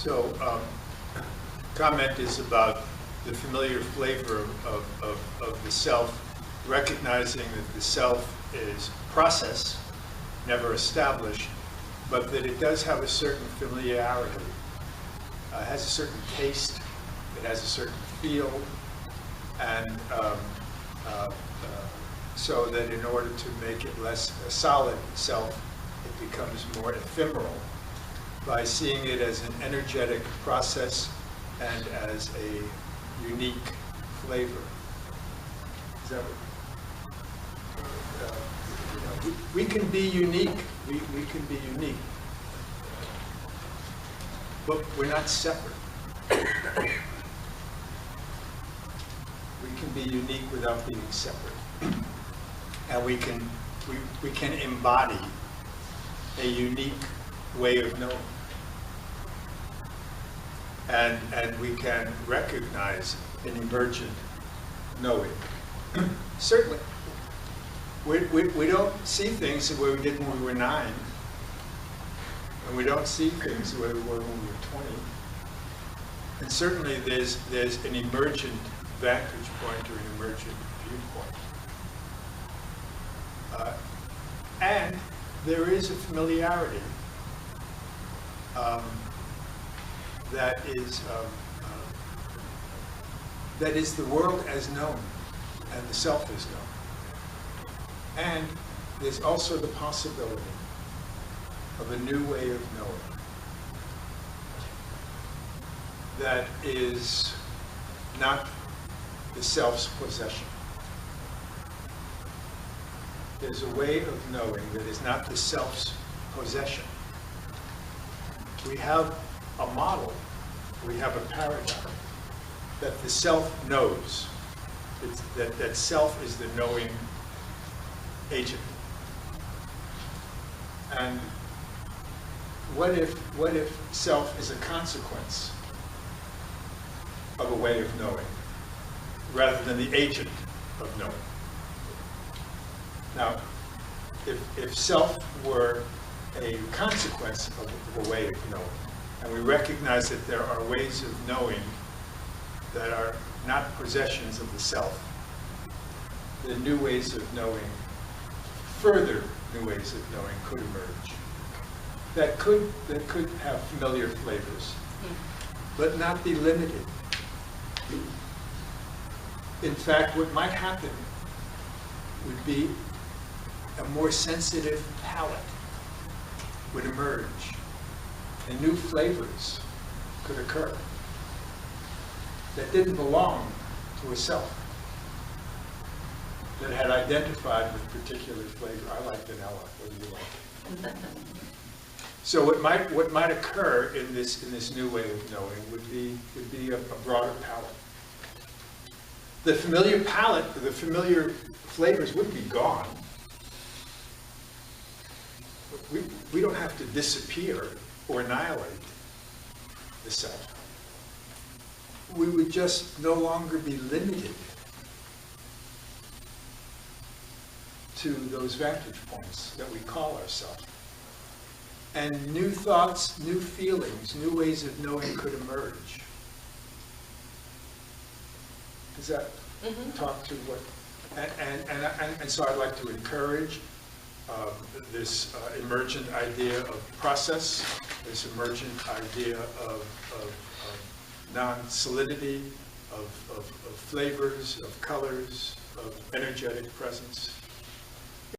So, comment is about the familiar flavor of the self, recognizing that the self is process, never established, but that it does have a certain familiarity. It has a certain taste, it has a certain feel, and so that in order to make it less a solid self, it becomes more ephemeral by seeing it as an energetic process and as a unique flavor. Is that what? We can be unique. We can be unique, but we're not separate. We can be unique without being separate, and we can embody a unique way of knowing, and we can recognize an emergent knowing. Certainly, we don't see things the way we did when we were 9, and we don't see things the way we were when we were 20. And certainly, there's an emergent vantage point or an emergent viewpoint, and there is a familiarity that is the world as known and the self is known. And there's also the possibility of a new way of knowing that is not the self's possession. There's a way of knowing that is not the self's possession. We have a model, we have a paradigm that the self knows, that self is the knowing agent. And what if self is a consequence of a way of knowing rather than the agent of knowing? Now, if self were a consequence of a way of knowing, and we recognize that there are ways of knowing that are not possessions of the self, the new ways of knowing, further new ways of knowing could emerge. That could have familiar flavors, but not be limited. In fact, what might happen would be a more sensitive palate would emerge, and new flavors could occur that didn't belong to a self, that had identified with particular flavor. I like vanilla. What do you like? So what might occur in this new way of knowing would be a broader palette. The familiar palette, the familiar flavors would be gone. We don't have to disappear or annihilate the self. We would just no longer be limited to those vantage points that we call ourselves. And new thoughts, new feelings, new ways of knowing could emerge. Does that talk to what? And so I'd like to encourage this emergent idea of process, this emergent idea of non-solidity, of flavors, of colors, of energetic presence.